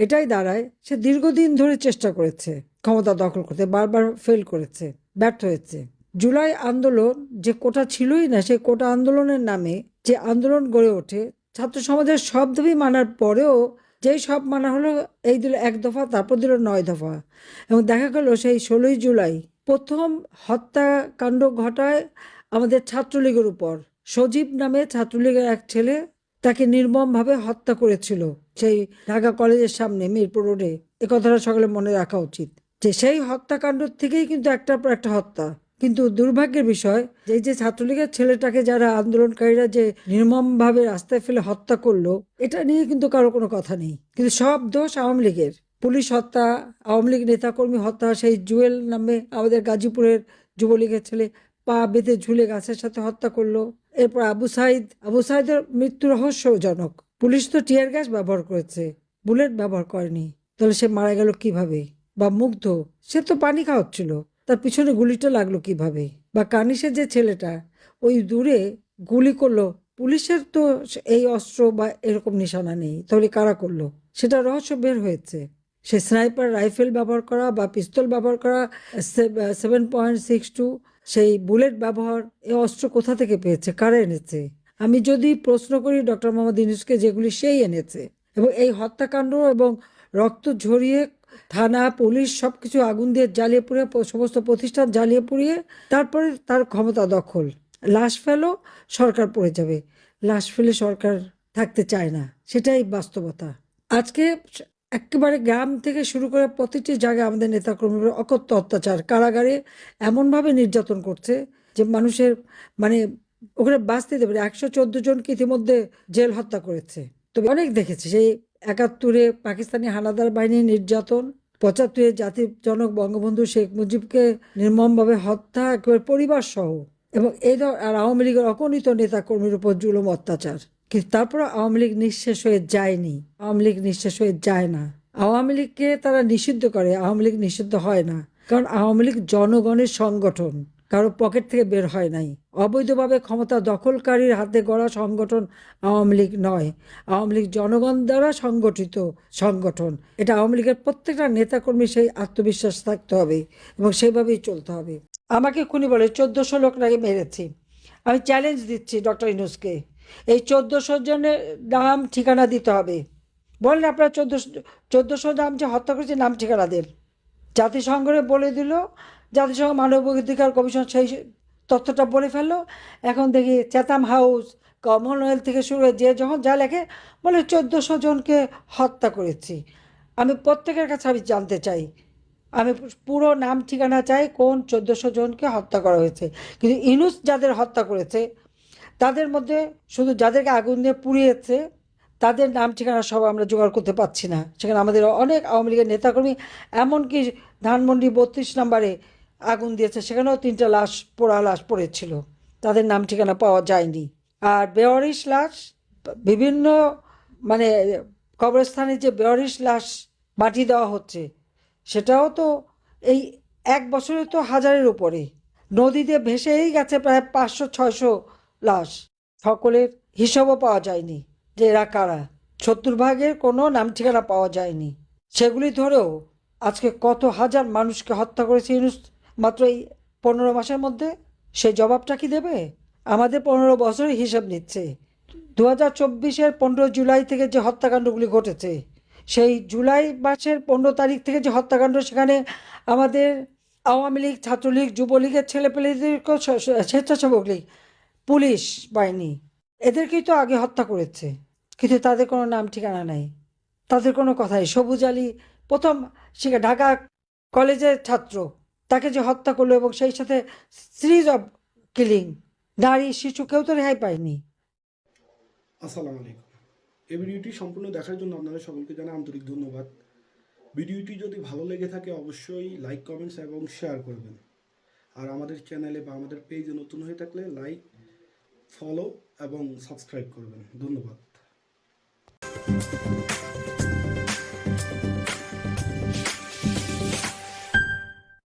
এটাই দাঁড়ায় সে দীর্ঘদিন ধরে চেষ্টা করেছে ক্ষমতা দখল করতে, বারবার ফেল করেছে, ব্যর্থ হয়েছে। জুলাই আন্দোলন যে কোটা ছিলই না, সেই কোটা আন্দোলনের নামে যে আন্দোলন গড়ে ওঠে, ছাত্র সমাজের সব দাবি মানার পরেও যেই সব মানা হলো, এই দিল 1 দফা, তারপর দিল 9 দফা। এবং দেখা গেল সেই 16ই জুলাই প্রথম হত্যাকাণ্ড ঘটায় আমাদের ছাত্রলীগের উপর। সজীব নামে ছাত্রলীগের এক ছেলে তাকে নির্মমভাবে হত্যা করেছিল সেই ঢাকা কলেজের সামনে মিরপুর রোডে। এ কথাটা সকলে মনে রাখা উচিত যে সেই হত্যাকাণ্ড থেকেই কিন্তু একটার পর একটা হত্যা। কিন্তু দুর্ভাগ্যের বিষয় যে এই যে ছাত্রলীগের ছেলেটাকে যারা আন্দোলনকারীরা যে নির্মমভাবে রাস্তায় ফেলে হত্যা করলো, এটা নিয়ে কিন্তু কারো কোনো কথা নেই। কিন্তু সব দোষ আওয়ামী লীগের। পুলিশ হত্যা, আওয়ামী লীগ নেতাকর্মী হত্যা, সেই জুয়েল নামে আমাদের গাজীপুরের যুবলীগের ছেলে পা বেঁধে ঝুলে গাছের সাথে হত্যা করলো। এরপর আবু সাইদের মৃত্যু রহস্যজনক। পুলিশ তো টিয়ার গ্যাস ব্যবহার করেছে, বুলেট ব্যবহার করেনি। তাহলে সে মারা গেল কিভাবে? বা মুগ্ধ, সে তো পানি খাওয়াচ্ছিল, তার পিছনে গুলিটা লাগলো কিভাবে? বা কানিসের যে ছেলেটা ওই দূরে গুলি করলো, পুলিশের তো এই অস্ত্র বা এরকম নিশানা নেই, তাহলে কারা করলো? সেটা রহস্য বের হয়েছে। সে স্নাইপার রাইফেল ব্যবহার করা বা পিস্তল ব্যবহার করা, 7.62 সেই বুলেট ব্যবহার, এই অস্ত্র কোথা থেকে পেয়েছে, কারা এনেছে? আমি যদি প্রশ্ন করি ডক্টর মোহাম্মদ ইউনূসকে, যেগুলি সেই এনেছে। এবং এই হত্যাকাণ্ড এবং রক্ত ঝরিয়ে থানা পুলিশ সবকিছু আগুন দিয়ে জ্বালিয়ে পুড়িয়ে, সমস্ত প্রতিষ্ঠান জ্বালিয়ে পুড়িয়ে তারপরে তার ক্ষমতা দখল। লাশ ফেলো, সরকার পড়ে যাবে। লাশ ফেলে সরকার থাকতে চায় না, সেটাই বাস্তবতা। আজকে একেবারে গ্রাম থেকে শুরু করে প্রতিটি জায়গায় আমাদের নেতাকর্মীরা অকথ্য অত্যাচার, কারাগারে এমনভাবে নির্যাতন করছে যে মানুষের মানে ওখানে বাঁচতে দেবে না। 114 জনকে ইতিমধ্যে জেল হত্যা করেছে। তবে অনেক দেখেছি সেই 71-এ পাকিস্তানি হানাদার বাহিনীর নির্যাতন, 75-এ জাতির জনক বঙ্গবন্ধু শেখ মুজিবকে নির্মমভাবে হত্যা, একেবারে পরিবার সহ। এবং আর আওয়ামী লীগের অগণিত নেতা কর্মীর উপর জুলুম অত্যাচার। কিন্তু তারপরে আওয়ামী লীগ নিঃশেষ হয়ে যায়নি, আওয়ামী লীগ নিঃশেষ হয়ে যায় না। আওয়ামী লীগকে তারা নিষিদ্ধ করে, আওয়ামী লীগ নিষিদ্ধ হয় না। কারণ আওয়ামী লীগ জনগণের সংগঠন, কারো পকেট থেকে বের হয় নাই। অবৈধভাবে ক্ষমতা দখলকারীর হাতে গড়া সংগঠন আওয়ামী লীগ নয়। আওয়ামী লীগ জনগণ দ্বারা সংগঠিত সংগঠন। এটা আওয়ামী লীগের প্রত্যেকটা নেতাকর্মী সেই আত্মবিশ্বাস থাকতে হবে এবং সেভাবেই চলতে হবে। আমাকে খুনি বলে 1400 লোক নাকি মেরেছি। আমি চ্যালেঞ্জ দিচ্ছি ডক্টর ইউনূসকে, এই 1400 জনের নাম ঠিকানা দিতে হবে। বলেন আপনারা 1400 নাম যে হত্যা করেছে, নাম ঠিকানা দেন। জাতিসংঘে বলে দিল, জাতিসংঘ মানবাধিকার কমিশন সেই তথ্যটা বলে ফেললো। এখন দেখি চ্যাথাম হাউস, কমনওয়েলথ থেকে শুরু হয়ে যে যখন যা লেখে বলে 1400 জনকে হত্যা করেছি। আমি প্রত্যেকের কাছে আমি জানতে চাই, আমি পুরো নাম ঠিকানা চাই, কোন 1400 জনকে হত্যা করা হয়েছে। কিন্তু ইউনূস যাদের হত্যা করেছে তাদের মধ্যে শুধু যাদেরকে আগুন দিয়ে পুড়িয়েছে তাদের নাম ঠিকানা সব আমরা জোগাড় করতে পারছি না। সেখানে আমাদের অনেক আওয়ামী লীগের নেতাকর্মী, এমনকি ধানমন্ডি 32 নম্বরে আগুন দিয়েছে, সেখানেও 3টা লাশ, পোড়া লাশ পড়েছিল, তাদের নাম ঠিকানা পাওয়া যায়নি। আর বেওয়ারিশ লাশ, বিভিন্ন মানে কবরস্থানে যে বেওয়ারিশ লাশ মাটি দেওয়া হচ্ছে, সেটাও তো এই 1 বছরে তো 1000-এর উপরে। নদীতে ভেসেই গেছে প্রায় 500-600 লাশ। সকলের হিসাবও পাওয়া যায়নি যে এরা কারা। 70 ভাগের কোনো নাম ঠিকানা পাওয়া যায়নি। সেগুলি ধরেও আজকে কত হাজার মানুষকে হত্যা করেছে ইউনূস মাত্র এই 15 মাসের মধ্যে। সেই জবাবটা কি দেবে? আমাদের 15 বছরের হিসাব নিচ্ছে। 2024-এর 15 জুলাই থেকে যে হত্যাকাণ্ডগুলি ঘটেছে, সেই জুলাই মাসের 15 তারিখ থেকে যে হত্যাকাণ্ড, সেখানে আমাদের আওয়ামী লীগ, ছাত্রলীগ, যুবলীগের ছেলেপেলেদেরকেও, স্বেচ্ছাসেবক লীগ, পুলিশ বাহিনী, এদেরকেই তো আগে হত্যা করেছে। কিন্তু তাদের কোনো নাম ঠিকানা নাই, তাদের কোনো কথাই। সবুজ আলী প্রথম ঢাকা কলেজের ছাত্র, তাকে যে হত্যা করলো এবং সেই সাথে সিরিজ অফ কিলিং, নারী শিশু কেউ তো রেহাই পায়নি। আসসালামু আলাইকুম। এই ভিডিওটি সম্পূর্ণ দেখার জন্য আপনাদের সকলকে জানাই আন্তরিক ধন্যবাদ। ভিডিওটি যদি ভালো লেগে থাকে অবশ্যই লাইক, কমেন্টস এবং শেয়ার করবেন। আর আমাদের চ্যানেলে বা আমাদের পেজে নতুন হয়ে থাকলে লাইক, ফলো এবং সাবস্ক্রাইব করবেন। ধন্যবাদ।